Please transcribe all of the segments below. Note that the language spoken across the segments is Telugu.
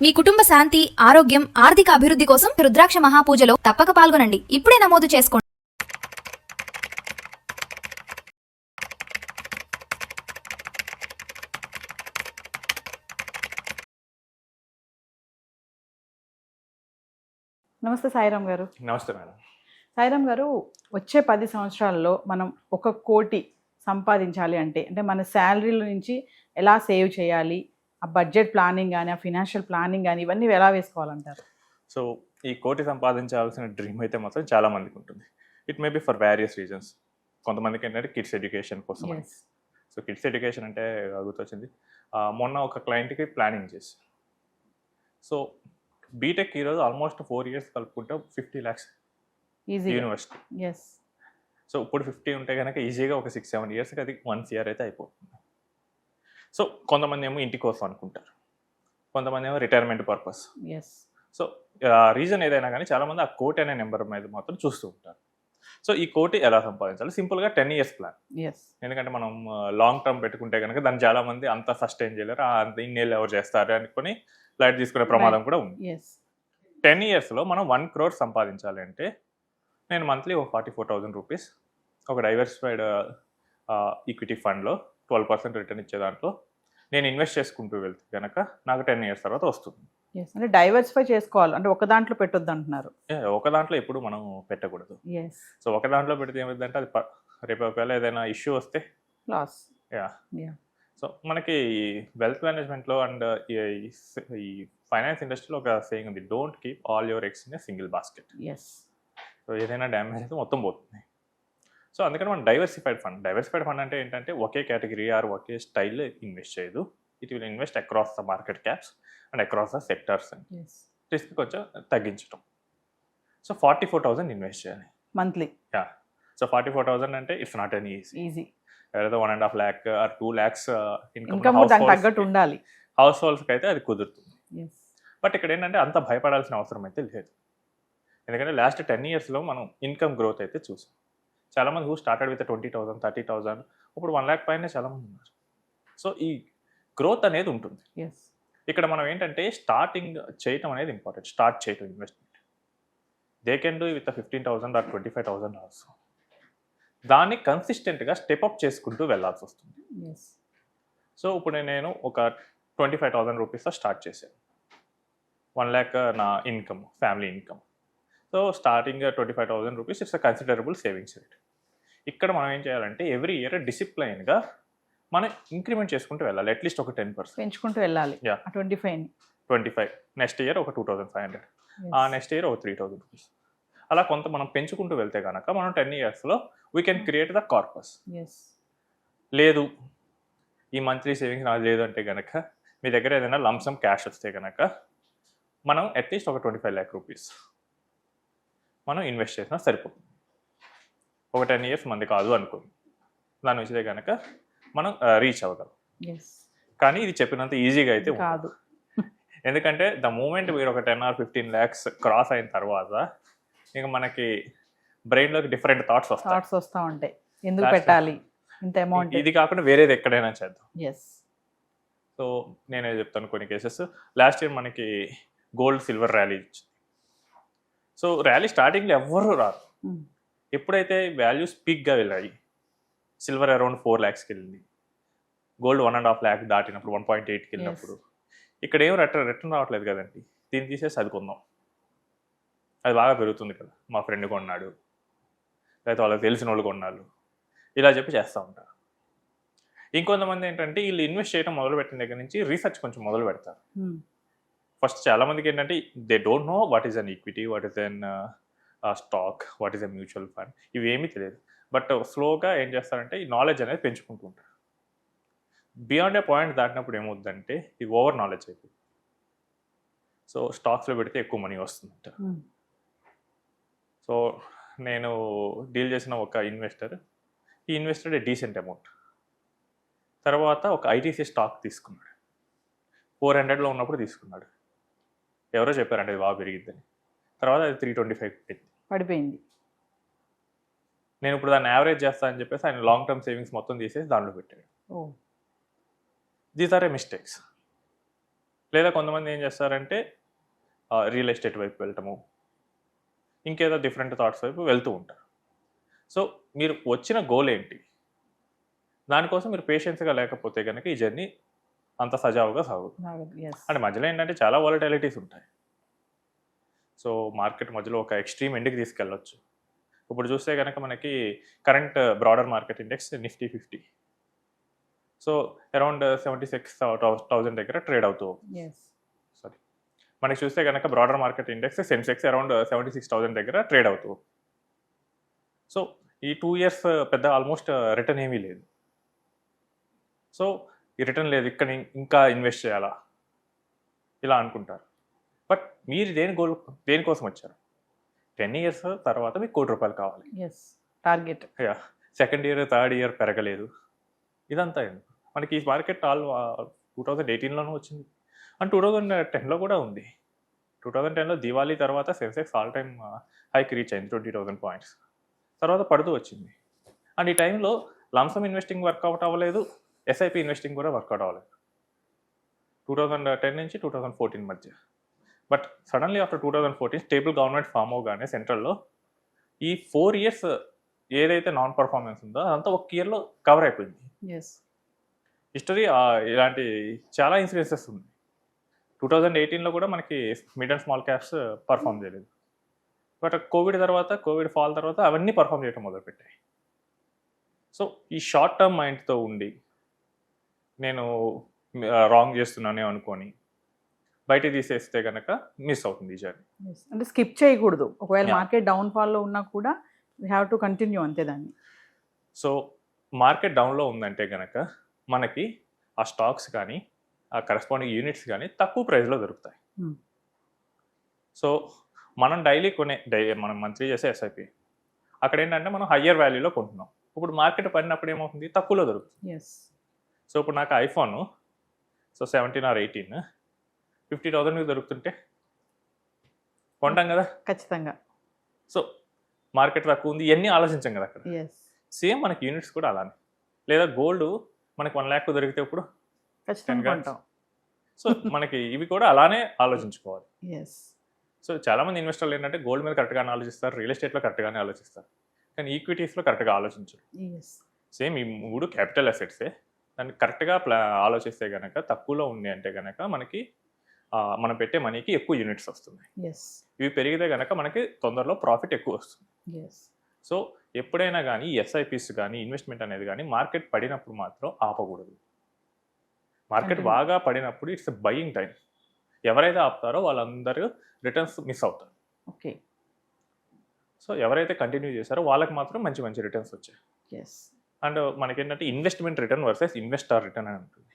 మీ కుటుంబ శాంతి, ఆరోగ్యం, ఆర్థిక అభివృద్ధి కోసం రుద్రాక్ష మహాపూజలో తప్పక పాల్గొనండి. ఇప్పుడే నమోదు చేసుకోండి. నమస్తే సాయిరామ్ గారు. నమస్తే మేడం. సాయిరామ్ గారు, వచ్చే 10 సంవత్సరాల్లో మనం 1 కోటి సంపాదించాలి అంటే మన శాలరీల నుంచి ఎలా సేవ్ చేయాలి, ఆ బడ్జెట్ ప్లానింగ్ కానీ, ఆ ఫినాన్షియల్ ప్లానింగ్ కానీ, ఇవన్నీ ఎలా వేసుకోవాలంటారు? సో ఈ కోటి సంపాదించాల్సిన డ్రీమ్ అయితే మాత్రం చాలా మందికి ఉంటుంది. It may be for various reasons. కొంతమందికి ఏంటంటే కిడ్స్ ఎడ్యుకేషన్ కోసం. సో కిడ్స్ ఎడ్యుకేషన్ అంటే గుర్తొచ్చింది, మొన్న ఒక క్లయింట్కి ప్లానింగ్ చేసి, సో బీటెక్ ఈరోజు ఆల్మోస్ట్ 4 years కలుపుకుంటే 50 lakhs యూనివర్సిటీ. సో ఇప్పుడు 50 ఉంటే కనుక ఈజీగా ఒక 6-7 yearsకి అది 1 CR అయితే అయిపోతుంది. సో కొంతమంది ఏమో ఇంటి కోసం అనుకుంటారు, కొంతమంది ఏమో రిటైర్మెంట్ పర్పస్. సో రీజన్ ఏదైనా కానీ చాలామంది ఆ కోటి అనే నెంబర్ మీద మాత్రం చూస్తూ ఉంటారు. సో ఈ కోటి ఎలా సంపాదించాలి? సింపుల్గా 10 years ప్లాన్. ఎందుకంటే మనం లాంగ్ టర్మ్ పెట్టుకుంటే కనుక దాన్ని చాలామంది అంత సస్టైన్ చేయలేరు, అంత ఇన్నేళ్ళు ఎవరు చేస్తారు అనుకుని ఫ్లైట్ తీసుకునే ప్రమాదం కూడా ఉంది. 10 yearsలో మనం 1 crore సంపాదించాలి అంటే నేను మంత్లీ ఒక 44,000 rupees ఒక డైవర్సిఫైడ్ ఈక్విటీ ఫండ్లో 12% రిటర్న్ ఇచ్చే దాంట్లో నేను ఇన్వెస్ట్ చేసుకుంటూ వెళ్తే కనుక నాకు 10 years తర్వాత వస్తుంది. అంటే డైవర్సిఫై చేసుకోవాలి అంటే ఒక దాంట్లో పెట్టొద్దు అంటున్నారు. ఒక దాంట్లో ఎప్పుడు మనం పెట్టకూడదు. సో ఒక దాంట్లో పెడితే ఏమైందంటే అది రేపు ఒకవేళ ఏదైనా ఇష్యూ వస్తే లాస్. సో మనకి వెల్త్ మేనేజ్మెంట్లో అండ్ ఈ ఫైనాన్స్ ఇండస్ట్రీలో ఒక సేయింగ్ ఉంది, don't keep all your eggs in a single basket. So ఏదైనా డ్యామేజ్ అయితే మొత్తం పోతుంది. సో అందుకని మనం డైవర్సిఫైడ్ ఫండ్ అంటే ఏంటంటే ఒకే కేటగిరీ ఆర్ ఒకే స్టైల్ ఇన్వెస్ట్ చేయదు. It will invest across the market caps and across the sectors. Risk కొంచెం తగ్గించడం. సో 44,000 ఇన్వెస్ట్ చేయాలి మంత్లీ. సో 44,000 అంటే ఇట్స్ నాట్ ఎన్ ఈజీ. ఏదైతే 1.5 lakh ఆర్ 2 lakhs ఇన్కమ్ తగ్గట్టు ఉండాలి. హౌస్ హోల్డ్స్కి అయితే అది కుదురుతుంది. బట్ ఇక్కడ ఏంటంటే అంత భయపడాల్సిన అవసరం అయితే లేదు. ఎందుకంటే లాస్ట్ 10 yearsలో మనం ఇన్కమ్ గ్రోత్ అయితే చూసాం. చాలామంది హూ స్టార్టెడ్ విత్ 20,000, 30,000 ఇప్పుడు 1 lakh పైన చాలామంది ఉన్నారు. సో ఈ గ్రోత్ అనేది ఉంటుంది. ఇక్కడ మనం ఏంటంటే స్టార్టింగ్ చేయటం అనేది ఇంపార్టెంట్. స్టార్ట్ చేయటం investment they can do with 15,000 or 25,000 also. దాన్ని కన్సిస్టెంట్గా స్టెప్అప్ చేసుకుంటూ వెళ్ళాల్సి వస్తుంది. సో ఇప్పుడు నేను ఒక 25,000 రూపీస్తో స్టార్ట్ చేశాను. 1 lakh నా income, family income. So starting 25,000 rupees it's a considerable savings rate. ఇక్కడ మనం ఏం చేయాలంటే ఎవ్రీ ఇయర్ డిసిప్లైన్గా మనం ఇంక్రిమెంట్ చేసుకుంటూ వెళ్ళాలి. అట్లీస్ట్ ఒక 10% పెంచుకుంటూ వెళ్ళాలి. 25 నెక్స్ట్ ఇయర్ ఒక 2,500, ఆ నెక్స్ట్ ఇయర్ ఒక 3,000 రూపీస్. అలా కొంత మనం పెంచుకుంటూ వెళ్తే కనుక మనం 10 yearsలో we can create the corpus. లేదు ఈ మంత్లీ సేవింగ్స్ నాకు లేదు అంటే కనుక మీ దగ్గర ఏదైనా లంసమ్ క్యాష్ వస్తే కనుక మనం అట్లీస్ట్ ఒక 25 lakh రూపీస్ మనం ఇన్వెస్ట్ చేసినా సరిపోతుంది. ఒక 10 years మంది కాదు అనుకోండి, దాని వచ్చితే కనుక మనం రీచ్ అవ్వగలం. కానీ ఇది చెప్పినంత ఈజీగా అయితే కాదు. ఎందుకంటే ద మూమెంట్ మీరు ఒక 10 or 15 lakhs క్రాస్ అయిన తర్వాత ఇంకా మనకి బ్రెయిన్లోకి డిఫరెంట్ థాట్స్ వస్తూ ఉంటాయి. ఎందుకు పెట్టాలి ఇంత అమౌంట్, ఇది కాకుండా వేరేది ఎక్కడైనా చేద్దాం. సో నేనే చెప్తాను కొన్ని కేసెస్. లాస్ట్ ఇయర్ మనకి గోల్డ్ సిల్వర్ ర్యాలీ ఇచ్చింది. సో ర్యాలీ స్టార్టింగ్లో ఎవ్వరూ రారు. ఎప్పుడైతే వాల్యూస్ పీక్గా వెళ్ళాయి, సిల్వర్ అరౌండ్ 4 lakhsకి వెళ్ళింది, గోల్డ్ 1.5 lakh దాటినప్పుడు 1.8కి వెళ్ళినప్పుడు ఇక్కడ ఏం రిటర్న్ రావట్లేదు కదండి, దీన్ని తీసేసి అది కొందాం, అది బాగా పెరుగుతుంది కదా, మా ఫ్రెండ్ కొన్నాడు లేకపోతే వాళ్ళకి తెలిసిన వాళ్ళు కొన్నాళ్ళు, ఇలా చెప్పి చేస్తూ ఉంటారు. ఇంకొంతమంది ఏంటంటే వీళ్ళు ఇన్వెస్ట్ చేయడం మొదలు పెట్టిన దగ్గర నుంచి రీసెర్చ్ కొంచెం మొదలు పెడతారు. ఫస్ట్ చాలామందికి ఏంటంటే they don't know what is an equity, what is an stock, what is a mutual fund, ఇవి ఏమీ తెలియదు. బట్ స్లోగా ఏం చేస్తారంటే ఈ నాలెడ్జ్ అనేది పెంచుకుంటూ ఉంటారు. బియాండ్ ఏ పాయింట్ దాటినప్పుడు ఏమవుతుందంటే ఇది ఓవర్ నాలెడ్జ్ అయిపోతుంది. సో స్టాక్స్లో పెడితే ఎక్కువ మనీ వస్తుందంట. సో నేను డీల్ చేసిన ఒక ఇన్వెస్టర్, ఈ ఇన్వెస్టర్ డీసెంట్ అమౌంట్, తర్వాత ఒక ఐటీసీ స్టాక్ తీసుకున్నాడు. 400లో ఉన్నప్పుడు తీసుకున్నాడు. ఎవరో చెప్పారంటే అది బాగా పెరిగిద్దని. తర్వాత అది 325 పడిపోయింది. నేను ఇప్పుడు దాన్ని యావరేజ్ చేస్తా అని చెప్పేసి ఆయన లాంగ్ టర్మ్ సేవింగ్స్ మొత్తం తీసేసి దాంట్లో పెట్టాడు. These are a mistakes. లేదా కొంతమంది ఏం చేస్తారంటే రియల్ ఎస్టేట్ వైపు వెళ్ళటము, ఇంకేదో డిఫరెంట్ థాట్స్ వైపు వెళ్తూ ఉంటారు. సో మీరు వచ్చిన గోల్ ఏంటి, దానికోసం మీరు పేషెన్స్గా లేకపోతే కనుక ఈ జర్నీ అంత సజావుగా సాగుతుంది. అంటే మధ్యలో ఏంటంటే చాలా వాలటాలిటీస్ ఉంటాయి. సో మార్కెట్ మధ్యలో ఒక ఎక్స్ట్రీమ్ ఎండ్కి తీసుకెళ్ళొచ్చు. ఇప్పుడు చూస్తే కనుక మనకి current broader market index Nifty 50, so around 76,000 దగ్గర ట్రేడ్ అవుతూ, సారీ మనకి చూస్తే కనుక broader market index Sensex around 76,000 దగ్గర ట్రేడ్ అవుతూ. సో ఈ 2 years పెద్ద ఆల్మోస్ట్ రిటర్న్ ఏమీ లేదు. సో ఈ రిటర్న్ లేదు, ఇక్కడ ఇంకా ఇన్వెస్ట్ చేయాలా ఇలా అనుకుంటారు. బట్ మీరు దేనికోసం వచ్చారు? 10 years తర్వాత మీకు ₹1,00,00,000 కావాలి, target. Second year third year పెరగలేదు, ఇదంతా ఎందుకు? మనకి ఈ మార్కెట్ 2018లోనూ వచ్చింది అండ్ 2010లో కూడా ఉంది. 2010లో దివాళీ తర్వాత సెన్సెక్స్ ఆల్ టైమ్ హైకి రీచ్ అయింది 20,000 points, తర్వాత పడుతూ వచ్చింది. అండ్ ఈ టైంలో లంసమ్ ఇన్వెస్టింగ్ వర్కౌట్ అవ్వలేదు, ఎస్ఐపి ఇన్వెస్టింగ్ కూడా వర్కౌట్ అవ్వలేదు 2010 నుంచి 2014 మధ్య. But suddenly after 2014 stable government form అవగానే సెంట్రల్లో ఈ 4 years ఏదైతే నాన్ పర్ఫార్మెన్స్ ఉందో అదంతా ఒక ఇయర్లో కవర్ అయిపోయింది. హిస్టరీ ఇలాంటి చాలా ఇన్సిడెన్సెస్ ఉన్నాయి. 2018లో కూడా మనకి mid and small caps perform చేయలేదు. బట్ కోవిడ్ ఫాల్ తర్వాత అవన్నీ పర్ఫామ్ చేయడం మొదలుపెట్టాయి. సో ఈ షార్ట్ టర్మ్ మైండ్తో ఉండి నేను రాంగ్ చేస్తున్నానే అనుకొని బయట తీసేస్తే కనుక మిస్ అవుతుంది ఈ జర్నీ. అంటే స్కిప్ చేయకూడదు. ఒకవేళ Yeah. మార్కెట్ డౌన్ఫాల్లో ఉన్నా కూడా వీ హ్యావ్ టు కంటిన్యూ అంతే దాన్ని. సో మార్కెట్ డౌన్లో ఉందంటే కనుక మనకి ఆ స్టాక్స్ కానీ ఆ కరెస్పాండింగ్ యూనిట్స్ కానీ తక్కువ ప్రైస్లో దొరుకుతాయి. Hmm. సో మనం మనం మంత్లీ చేసే ఎస్ఐపి అక్కడ ఏంటంటే మనం హయ్యర్ వాల్యూలో కొంటున్నాం. ఇప్పుడు మార్కెట్ పడినప్పుడు ఏమవుతుంది, తక్కువలో దొరుకుతుంది. సో ఇప్పుడు నాకు ఐఫోన్ 17 or 18 50,000 దొరుకుతుంటే కొంటాం కదా ఖచ్చితంగా. సో మార్కెట్ తక్కువ ఉంది, ఇవన్నీ ఆలోచించాం కదా అక్కడ. సేమ్ మనకి యూనిట్స్ కూడా అలానే. లేదా గోల్డ్ మనకి 1 lakh దొరికితే ఇప్పుడు ఖచ్చితంగా కొంటాం. సో మనకి ఇవి కూడా అలానే ఆలోచించుకోవాలి. సో చాలామంది ఇన్వెస్టర్లు ఏంటంటే గోల్డ్ మీద కరెక్ట్గానే ఆలోచిస్తారు, రియల్ ఎస్టేట్లో కరెక్ట్గానే ఆలోచిస్తారు, కానీ ఈక్విటీస్లో కరెక్ట్గా ఆలోచించరు. సేమ్ ఈ 3 క్యాపిటల్ అసెట్సే, దాన్ని కరెక్ట్గా ఆలోచిస్తే కనుక తక్కువలో ఉంది అంటే కనుక మనకి మనం పెట్టే మనీకి ఎక్కువ యూనిట్స్ వస్తున్నాయి. ఇవి పెరిగితే కనుక మనకి తొందరలో ప్రాఫిట్ ఎక్కువ వస్తుంది. సో ఎప్పుడైనా కానీ ఎస్ఐపిస్ కానీ ఇన్వెస్ట్మెంట్ అనేది కానీ మార్కెట్ పడినప్పుడు మాత్రం ఆపకూడదు. మార్కెట్ బాగా పడినప్పుడు ఇట్స్ బయింగ్ టైం. ఎవరైతే ఆపుతారో వాళ్ళందరూ రిటర్న్స్ మిస్ అవుతారు. ఓకే. సో ఎవరైతే కంటిన్యూ చేశారో వాళ్ళకి మాత్రం మంచి మంచి రిటర్న్స్ వచ్చాయి. అండ్ మనకేంటంటే investment return versus investor return అని ఉంటుంది.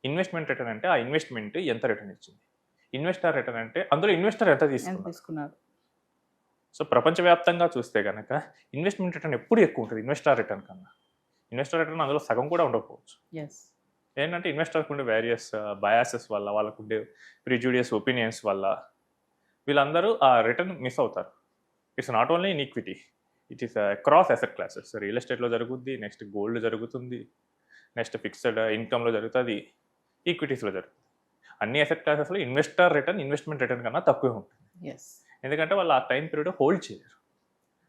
ఇన్వెస్ట్మెంట్ రిటర్న్ అంటే ఆ ఇన్వెస్ట్మెంట్ ఎంత రిటర్న్ ఇచ్చింది, ఇన్వెస్టార్ రిటర్న్ అంటే అందులో ఇన్వెస్టర్ ఎంత తీసుకున్నారు. సో ప్రపంచవ్యాప్తంగా చూస్తే కనుక ఇన్వెస్ట్మెంట్ రిటర్న్ ఎప్పుడు ఎక్కువ ఉంటుంది ఇన్వెస్టార్ రిటర్న్ కన్నా. ఇన్వెస్టర్ రిటర్న్ అందులో సగం కూడా ఉండకపోవచ్చు. ఏంటంటే ఇన్వెస్టర్కి ఉండే వేరియస్ బయాసెస్ వల్ల, వాళ్ళకు ఉండే ప్రిజుడియస్ ఒపీనియన్స్ వల్ల వీళ్ళందరూ ఆ రిటర్న్ మిస్ అవుతారు. It's not only in equity, it is across asset classes. Real ఎస్టేట్లో జరుగుద్ది, నెక్స్ట్ గోల్డ్ జరుగుతుంది, నెక్స్ట్ ఫిక్స్డ్ ఇన్కమ్లో జరుగుతుంది, ఈక్విటీస్లో జరుగుతుంది. అన్ని అసెట్ క్లాసెస్లో ఇన్వెస్ట్మెంట్ రిటర్న్ కన్నా తక్కువే ఉంటుంది. ఎందుకంటే వాళ్ళు ఆ టైం పీరియడ్ హోల్డ్ చేయరు.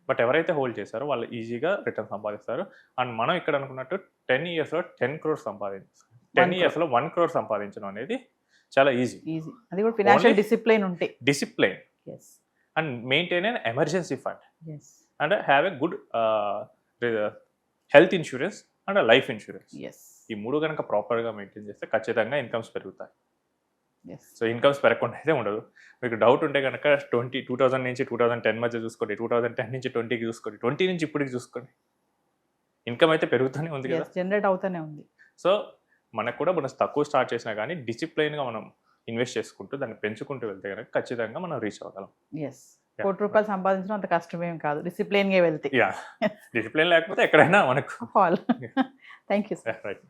బట్ ఎవరైతే హోల్డ్ చేస్తారో వాళ్ళు ఈజీగా రిటర్న్ సంపాదిస్తారు. అండ్ మనం ఇక్కడ అనుకున్నట్టు 10 yearsలో 10 crores సంపాదించాలి. 10 yearsలో 1 crore సంపాదించడం అనేది చాలా ఈజీ. అది కూడా financial discipline and maintain an emergency fund and have a good health insurance and life insurance. ఈ 3 కనుక ప్రాపర్గా మెయింటైన్ చేస్తే ఖచ్చితంగా ఇన్కమ్స్ పెరుగుతాయి. సో ఇన్కమ్స్ పెరగకుండా అయితే ఉండదు. మీకు డౌట్ ఉంటే కనుక 2000 నుంచి 2010 మధ్య చూసుకోండి, 2010 నుంచి 20కి చూసుకోండి, 20 నుంచి ఇప్పటికి చూసుకోండి, ఇన్కమ్ అయితే పెరుగుతూనే ఉంది కదా, జనరేట్ అవుతూనే ఉంది. సో మనకు కూడా మనం తక్కువ స్టార్ట్ చేసినా కానీ డిసిప్లైన్గా మనం ఇన్వెస్ట్ చేసుకుంటూ దాన్ని పెంచుకుంటూ వెళ్తే కనుక ఖచ్చితంగా మనం రీచ్ అవ్వగలం. ₹1,00,00,000 సంపాదించడం అంత కష్టమేం కాదు, డిసిప్లైన్గా వెళ్తే. డిసిప్లైన్ లేకపోతే ఎక్కడైనా మనకు. Thank you sir. రైట్.